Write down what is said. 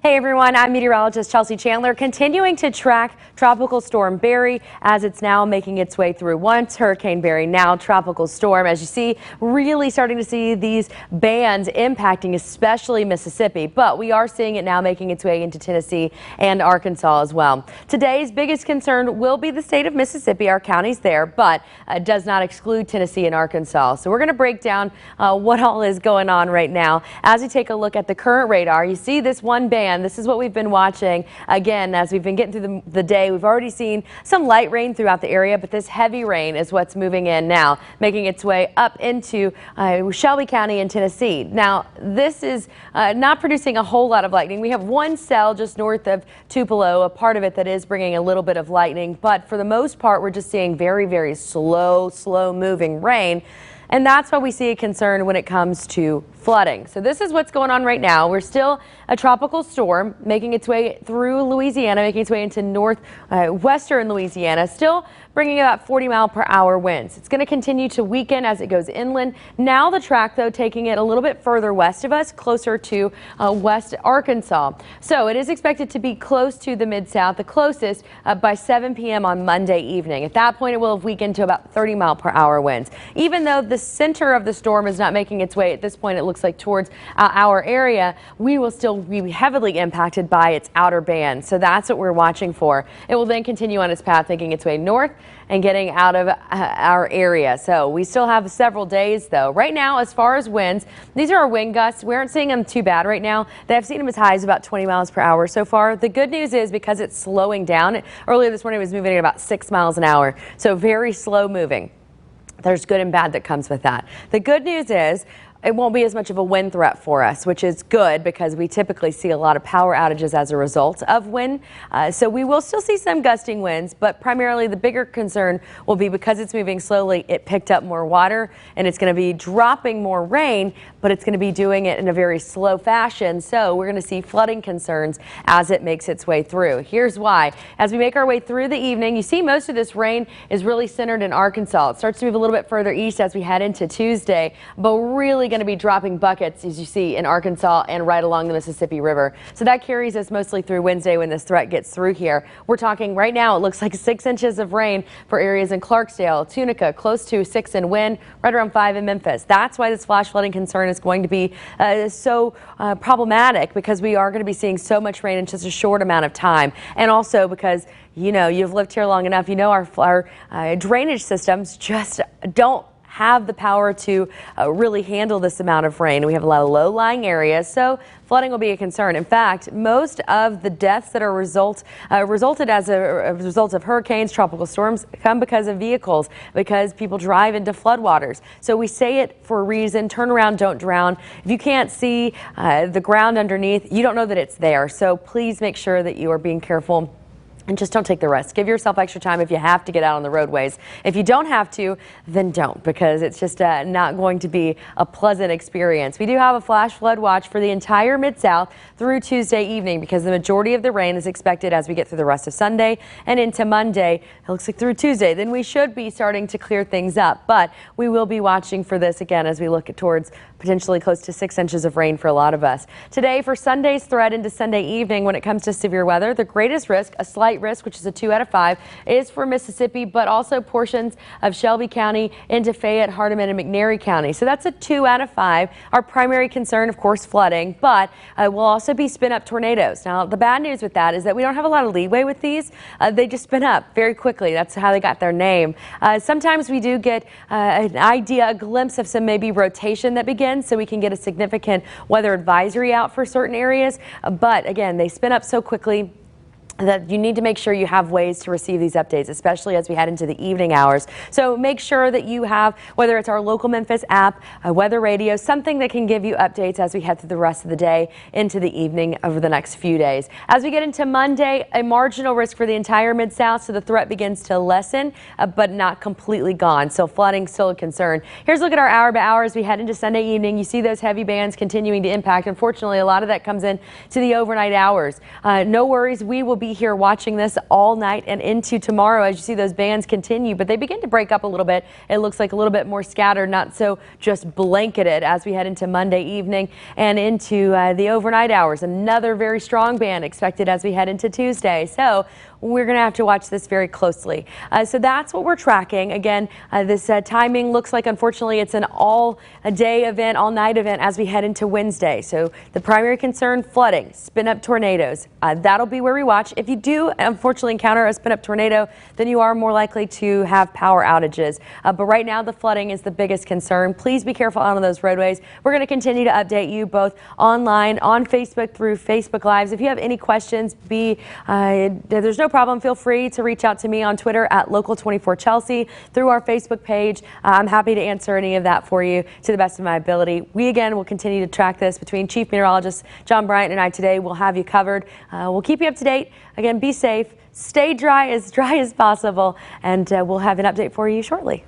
Hey everyone, I'm meteorologist Chelsea Chandler, continuing to track Tropical Storm Barry as it's now making its way through. Once Hurricane Barry, now Tropical Storm. As you see, really starting to see these bands impacting especially Mississippi, but we are seeing it now making its way into Tennessee and Arkansas as well. Today's biggest concern will be the state of Mississippi, our counties there, but does not exclude Tennessee and Arkansas. So we're going to break down what all is going on right now. As we take a look at the current radar, you see this one band. This is what we've been watching. Again, as we've been getting through the day, we've already seen some light rain throughout the area, but this heavy rain is what's moving in now, making its way up into Shelby County in Tennessee. Now, this is not producing a whole lot of lightning. We have one cell just north of Tupelo, a part of it that is bringing a little bit of lightning, but for the most part, we're just seeing very, very slow moving rain. And that's why we see a concern when it comes to flooding. So this is what's going on right now. We're still a tropical storm making its way through Louisiana, making its way into northwestern Louisiana, still bringing about 40-mile-per-hour winds. It's going to continue to weaken as it goes inland. Now the track, though, taking it a little bit further west of us, closer to West Arkansas. So it is expected to be close to the Mid-South, the closest by 7 p.m. on Monday evening. At that point, it will have weakened to about 30-mile-per-hour winds. Even though the center of the storm is not making its way at this point, it looks like towards our area, we will still be heavily impacted by its outer band. So that's what we're watching for. It will then continue on its path, making its way north and getting out of our area. So we still have several days, though. Right now, as far as winds, these are our wind gusts. We aren't seeing them too bad right now. They've seen them as high as about 20 miles per hour so far. The good news is because it's slowing down. Earlier this morning, it was moving at about 6 miles an hour. So very slow moving. There's good and bad that comes with that. The good news is it won't be as much of a wind threat for us, which is good because we typically see a lot of power outages as a result of wind. So we will still see some gusting winds, but primarily the bigger concern will be because it's moving slowly, it picked up more water and it's going to be dropping more rain, but it's going to be doing it in a very slow fashion. So we're going to see flooding concerns as it makes its way through. Here's why. As we make our way through the evening, you see most of this rain is really centered in Arkansas. It starts to move a little bit further east as we head into Tuesday, but really going to be dropping buckets, as you see, in Arkansas and right along the Mississippi River. So that carries us mostly through Wednesday when this threat gets through here. We're talking right now, it looks like 6 inches of rain for areas in Clarksdale, Tunica, close to 6 in wind, right around 5 in Memphis. That's why this flash flooding concern is going to be so problematic, because we are going to be seeing so much rain in just a short amount of time. And also because, you know, you've lived here long enough, you know our drainage systems just don't have the power to really handle this amount of rain. We have a lot of low-lying areas, so flooding will be a concern. In fact, most of the deaths that are resulted as a result of hurricanes, tropical storms, come because of vehicles, because people drive into floodwaters. So we say it for a reason: turn around, don't drown. If you can't see the ground underneath, you don't know that it's there. So please make sure that you are being careful. And just don't take the risk. Give yourself extra time if you have to get out on the roadways. If you don't have to, then don't, because it's just not going to be a pleasant experience. We do have a flash flood watch for the entire Mid-South through Tuesday evening, because the majority of the rain is expected as we get through the rest of Sunday and into Monday. It looks like through Tuesday. Then we should be starting to clear things up. But we will be watching for this again as we look towards potentially close to 6 inches of rain for a lot of us. Today, for Sunday's threat into Sunday evening, when it comes to severe weather, the greatest risk, a slight risk, which is a 2 out of 5, is for Mississippi, but also portions of Shelby County into Fayette, Hardeman, and McNairy County. So that's a 2 out of 5. Our primary concern, of course, flooding, but will also be spin-up tornadoes. Now, the bad news with that is that we don't have a lot of leeway with these. They just spin up very quickly. That's how they got their name. Sometimes we do get an idea, a glimpse of some maybe rotation that begins, so we can get a significant weather advisory out for certain areas. But again, they spin up so quickly that you need to make sure you have ways to receive these updates, especially as we head into the evening hours. So make sure that you have, whether it's our local Memphis app, a weather radio, something that can give you updates as we head through the rest of the day into the evening over the next few days. As we get into Monday, a marginal risk for the entire Mid-South, so the threat begins to lessen, but not completely gone. So flooding still a concern. Here's a look at our hour by hour as we head into Sunday evening. You see those heavy bands continuing to impact. Unfortunately, a lot of that comes in to the overnight hours. No worries, we will be be here watching this all night and into tomorrow as you see those bands continue, but they begin to break up a little bit. It looks like a little bit more scattered, not so just blanketed as we head into Monday evening and into the overnight hours. Another very strong band expected as we head into Tuesday. So we're going to have to watch this very closely. So that's what we're tracking. Again, this timing looks like, unfortunately, it's an all-day event, all-night event as we head into Wednesday. So the primary concern, flooding, spin-up tornadoes. That'll be where we watch. If you do, unfortunately, encounter a spin-up tornado, then you are more likely to have power outages. But right now, the flooding is the biggest concern. Please be careful out on those roadways. We're going to continue to update you both online, on Facebook, through Facebook Lives. If you have any questions, there's no problem. Feel free to reach out to me on Twitter at Local24Chelsea, through our Facebook page. I'm happy to answer any of that for you to the best of my ability. We again will continue to track this between Chief Meteorologist John Bryant and I today. We'll have you covered. We'll keep you up to date. Again, be safe, stay dry as possible, and we'll have an update for you shortly.